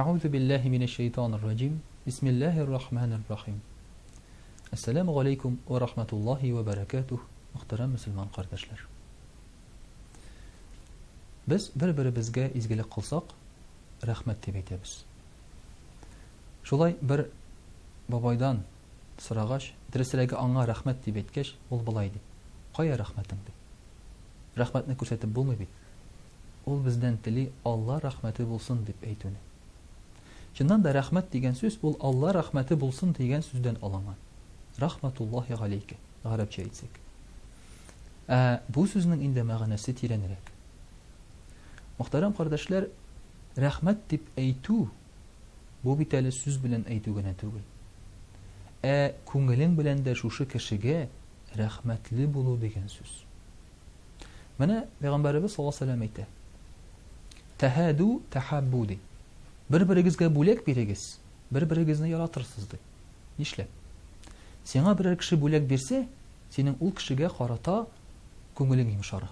أعوذ بالله من الشيطان الرجيم بسم الله الرحمن الرحيم Assalamu alaikum wa rahmatullahi wa barakatuh. Muhtaram Müslüman kardeşler. Biz bir-birimizge izgilik kılsak, rahmet dep aytабыз. Şolay bir babaydan sıragaç, dirесерәге аңа rahmet dep aytкач, ул булай ди. Кая рахметиң ди? Рахметне күрсәтеп булмый бит. Ул бездән тели Алла рахмәте булсын дип әйтүне. Чыннан да рахмет дигән сүз ул Алла рахмәте булсын дигән сүздән алынган. Rahmetullahi aleyke. Arapça etsek. Bu sözün indi мәгънәсе тирәнрәк. Muhtaram kardeşler, rahmet dip әйтү бу бит әле сүз белән әйтү генә түгел. Күңелең белән дә шушы кешегә рәхмәтле булу дигән сүз. Менә Пәйгамбәрбез саллаллаһу алейһи ва сәллям әйтә. Тәһәду тәхәббу ди. Бер-берегезгә бүләк бирегез, бер-берегезне яратырсыз ди. Нишләп? Сиңа берәр кеше бүләк бирсә, синең ул кешегә карата күңелең йомшара.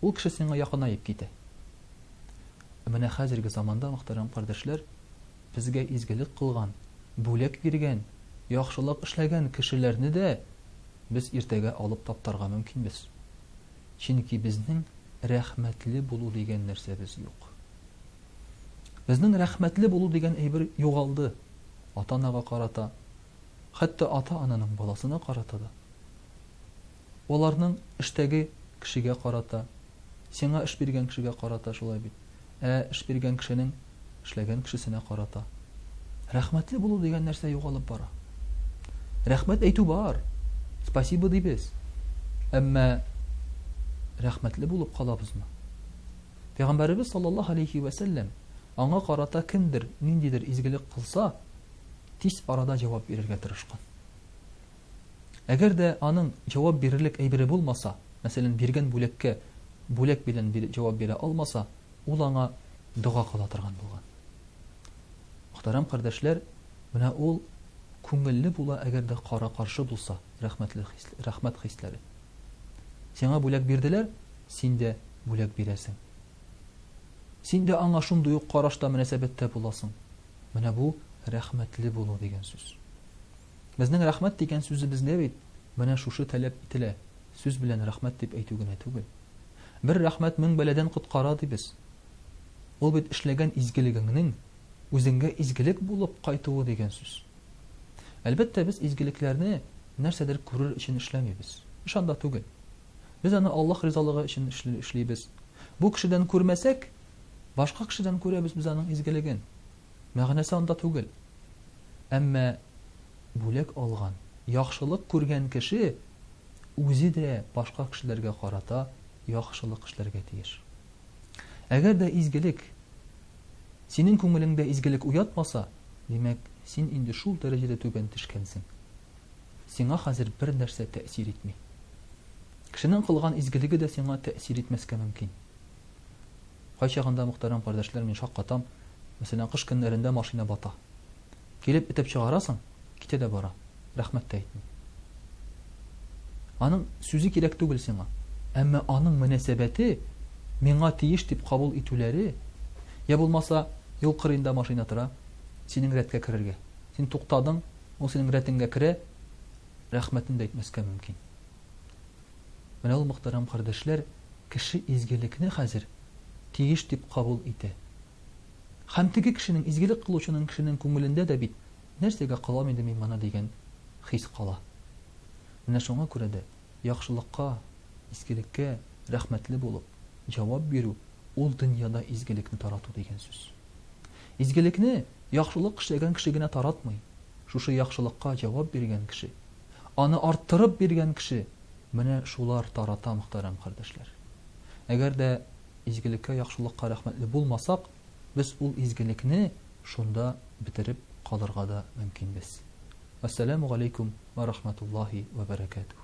Ул кеше сиңа якынайып китә. Менә хәзерге заманда, мөхтәрәм кардәшләр, безгә изгелек кылган, бүләк биргән, яхшылык эшләгән кешеләрне дә без иртәгә алып таптарга мөмкинбез. Чөнки безнең рәхмәтле булу дигән нәрсәбез юк. Безнең рәхмәтле булу дигән әйбер югалды. Ата-анага карата, хәтта ата-ананың баласына карата да. Оларның эштәге кешегә карата, сиңа эш биргән кешегә карата шулай бит. Эш биргән кешенең эшләгән кешесенә карата. Рәхмәтле булу дигән нәрсә югалып бара. Рәхмәт әйтү бар. Спасибо дибез. Әмма рәхмәтле булып калабызмы? Пәйгамбәрбез саллаллаһу алейһи ва сәллям аңа карата кемдер ниндидер изгелек кылса, тиз арада җавап бирергә тырышкан. Әгәр дә аның җавап бирерлек әйбере булмаса, мәсәлән, биргән бүләккә бүләк белән җавап бирә алмаса, ул аңа дуга кыла торган булган. Мөхтәрәм кардәшләр, менә ул күңелле була, әгәр дә кара-каршы булса, рәхмәт хисләре. Сиңа бүләк бирделәр, син дә бүләк бирәсең. Син дә аңа шундый ук карашта мөнәсәбәттә буласың. Менә бу рәхмәтле булу дигән сүз. Безнең рәхмәт дигән сүзебездә бит менә шушы таләп ителә. Сүз белән рәхмәт дип әйтү генә түгел. Бер рәхмәт мең бәладән коткара дибез. Ул бит эшләгән изгелегеңнең үзеңгә изгелек булып кайтуы дигән сүз. Әлбәттә без изгелекләрне нәрсәдер күрер өчен эшләмибез. Ишанда түгел. Без аны Аллаһ ризалыгы өчен эшлибез. Бу кешедән күрмәсәк, башка кешедән күрәбез без аның изгелеген. Мәгънәсе анда түгел. Әмма бүләк алган, яхшылык күргән кеше үзе дә башка кешеләргә карата яхшылык эшләргә тиеш. Әгәр дә изгелек синең күңелеңдә изгелек уятмаса, димәк, син инде шул дәрәҗәдә түбән төшкәнсең. Сиңа хәзер бер нәрсә тәэсир итми. Кешенең кылган изгелеге дә сиңа тәэсир итмәскә мөмкин. Кайчагында, мөхтәрәм кардәшләр, мин шаккатам, мәсәлән, кыш көннәрендә машина бата. Килеп итеп чыгарасың, китә дә бара. Рәхмәт тә әйтми. Аның сүзе кирәк түгел сиңа. Әмма аның мөнәсәбәте миңа тиеш дип кабул итүләре, я булмаса, юл кырыенда машина тора, синең рәткә керергә. Син туктадың, ул синең рәтеңгә керә, рәхмәтен дә әйтмәскә мөмкин. Менә ул, мөхтәрәм кардәшләр, кеше изгелекне хәзер тиеш дип кабул итә. Һәм теге кешенең, изгелек кылучының кешенең күңелендә дә бит нәрсәгә кылам инде мин моны дигән хис кала. Менә шуңа күрә дә яхшылыкка, изгелеккә рәхмәтле булып җавап бирү ул дөньяда изгелекне тарату дигән сүз. Изгелекне яхшылык эшләгән кеше генә таратмый. Шушы яхшылыкка җавап биргән кеше, аны арттырып биргән кеше, менә шулар тарата, мөхтәрәм кардәшләр. Әгәр дә изгелеккә, яхшылыкка рәхмәтле булмасак, без ул изгелекне шунда бетереп калырга да мөмкинбез. Ассаламу алейкум ва рахматуллаһи ва баракатуһ.